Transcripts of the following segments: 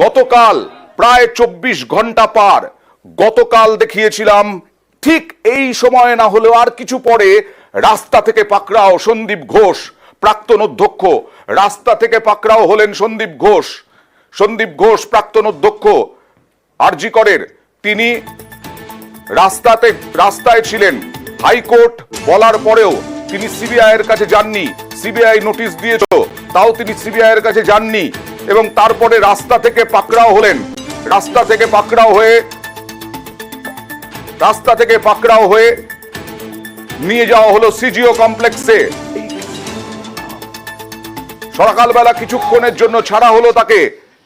গতকাল প্রায় 24 ঘন্টা পার, গতকাল দেখিয়েছিলাম ঠিক এই সময় না হলেও আর কিছু পরে রাস্তা থেকে পাকড়াও সন্দীপ ঘোষ, প্রাক্তন অধ্যক্ষ। রাস্তা থেকে পাকড়াও হলেন সন্দীপ ঘোষ। সন্দীপ ঘোষ প্রাক্তন অধ্যক্ষ আরজি করের, তিনি রাস্তায় ছিলেন। হাইকোর্ট বলার পরেও তিনি সিবিআই এর কাছে যাননি। সিবিআই নোটিশ দিয়েছিল, তাও তিনি সিবিআই এর কাছে যাননি এবং তারপরে রাস্তা থেকে পাকড়াও হলেন। রাস্তা থেকে পাকড়াও হয়ে নিয়ে যাওয়া হলো সিজিও কমপ্লেক্সে। সকালবেলা কিছুক্ষণের জন্য ছাড়া হলো তাকে,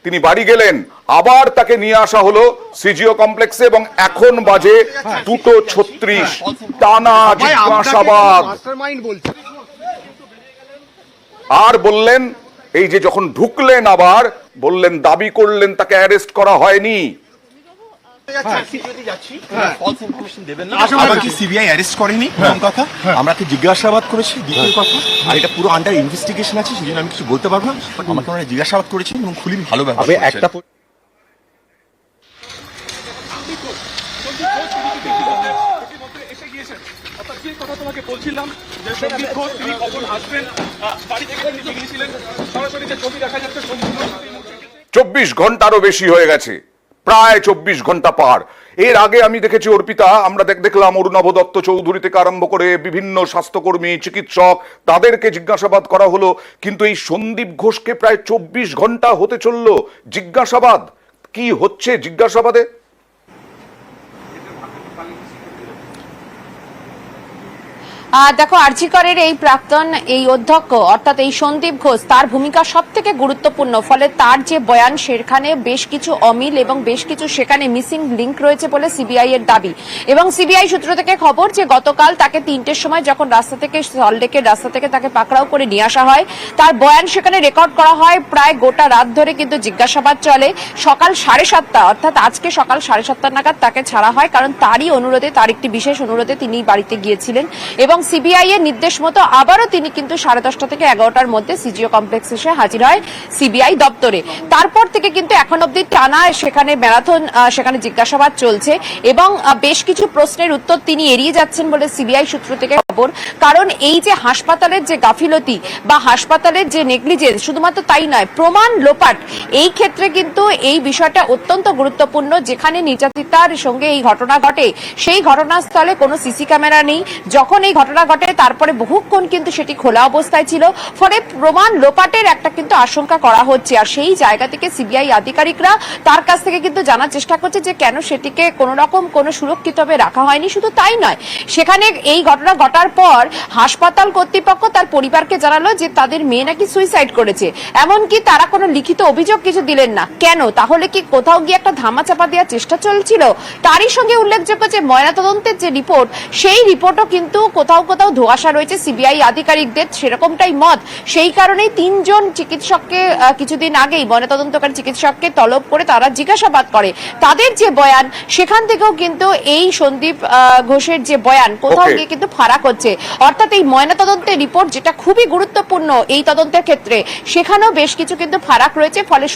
তিনি বাড়ি গেলেন, আবার তাকে নিয়ে আসা হলো সিজিও কমপ্লেক্সে এবং এখন বাজে 2:36। টানা জিজ্ঞাসাবাদ। আর বললেন, এই যে যখন ঢুকলেন আবার বললেন, দাবি করলেন তাকে অ্যারেস্ট করা হয়নি। সিবিআই অ্যারেস্ট করেনি, প্রথম কথা। আমরা জিজ্ঞাসাবাদ করেছি, দ্বিতীয় কথা। আর এটা পুরো আন্ডার ইনভেস্টিগেশন আছে, সেজন্য আমি কিছু বলতে পারবো না। আমাকে ওনারা জিজ্ঞাসাবাদ করেছি এবং খুবই ভালো ব্যাপার। একটা চব্বিশ ঘন্টারও বেশি হয়ে গেছে, প্রায় 24 ঘন্টা পার। এর আগে আমি দেখেছি অর্পিতা, আমরা দেখলাম অরুণাভ দত্ত চৌধুরী থেকে আরম্ভ করে বিভিন্ন স্বাস্থ্যকর্মী, চিকিৎসক, তাদেরকে জিজ্ঞাসাবাদ করা হলো, কিন্তু এই সন্দীপ ঘোষকে প্রায় 24 ঘন্টা হতে চললো জিজ্ঞাসাবাদ। কি হচ্ছে জিজ্ঞাসাবাদে? দেখো, আরজি করের এই প্রাক্তন এই অধ্যক্ষ অর্থাৎ এই সন্দীপ ঘোষ, তার ভূমিকা সব থেকে গুরুত্বপূর্ণ। ফলে তার যে বয়ান, সেখানে বেশ কিছু অমিল এবং বেশ কিছু সেখানে মিসিং লিঙ্ক রয়েছে বলে সিবিআই এর দাবি। এবং সিবিআই সূত্র থেকে খবর যে গতকাল তাকে 3টের সময় যখন সল্টলেকের রাস্তা থেকে তাকে পাকড়াও করে নিয়ে আসা হয়, তার বয়ান সেখানে রেকর্ড করা হয়। প্রায় গোটা রাত ধরে কিন্তু জিজ্ঞাসাবাদ চলে। সকাল 7:30 অর্থাৎ আজকে সকাল 7:30 নাগাদ তাকে ছাড়া হয়, কারণ তারই অনুরোধে, তার একটি বিশেষ অনুরোধে তিনি বাড়িতে গিয়েছিলেন এবং সিবিআই এর নির্দেশ মতো আবারও তিনি কিন্তু 10:30 থেকে 11টার মধ্যে সিজিও কমপ্লেক্স এসে হাজির হয় সিবিআই দপ্তরে। তারপর থেকে কিন্তু এখন অব্দি টানা সেখানে ম্যারাথন সেখানে জিজ্ঞাসাবাদ চলছে এবং বেশ কিছু প্রশ্নের উত্তর তিনি এড়িয়ে যাচ্ছেন বলে সিবিআই সূত্র থেকে খবর। কারণ এই যে হাসপাতালের যে গাফিলতি বা হাসপাতালের যে নেগলিজেন্স, শুধুমাত্র তাই নয়, প্রমাণ লোপাট, এই ক্ষেত্রে কিন্তু এই বিষয়টা অত্যন্ত গুরুত্বপূর্ণ। যেখানে নির্যাতিতার সঙ্গে এই ঘটনা ঘটে, সেই ঘটনাস্থলে কোনো সিসি ক্যামেরা নেই। যখন এই ঘটনা ঘটে তারপরে বহুক্ষণ কিন্তু সেটি খোলা অবস্থায় ছিল, ফলে প্রমাণ লোপাটের একটা কিন্তু আশঙ্কা করা হচ্ছে। আর সেই জায়গা থেকে সিবিআই আধিকারিকরা তার কাছ থেকে কিন্তু জানার চেষ্টা করছে যে কেন সেটিকে কোন রকম কোনো সুরক্ষিতভাবে রাখা হয়নি। শুধু তাই নয়, সেখানে এই ঘটনা ঘটার পর হাসপাতাল কর্তৃপক্ষ তার পরিবারকে জানালো যে তাদের মেয়ে নাকি সুইসাইড করেছে। এমনকি তারা কোনো লিখিত অভিযোগ কিছু দিলেন না। কেন? তাহলে কি কোথাও গিয়ে একটা ধামাচাপা দেওয়ার চেষ্টা চলছিল? তারই সঙ্গে উল্লেখযোগ্য যে ময়নাতদন্তের যে রিপোর্ট, সেই রিপোর্টও কিন্তু কোথাও কোথাও ধোঁয়াশা রয়েছে সিবিআই আধিকারিকদের, সেরকমটাই মত। সেই কারণেই 3 জন চিকিৎসককে কিছুদিন আগেই ময়নাতদন্তকারী চিকিৎসককে তলব করে তারা জিজ্ঞাসাবাদ করে। তাদের যে বয়ান, সেখান থেকেও কিন্তু এই সন্দীপ ঘোষের যে বয়ান কোথাও গিয়ে কিন্তু ফারাক হচ্ছে। অর্থাৎ এই ময়নাতদন্তের রিপোর্ট, যেটা খুবই গুরুত্বপূর্ণ এই তদন্তের ক্ষেত্রে, সেখানেও বেশ কিছু কিন্তু ফারাক রয়েছে। ফলে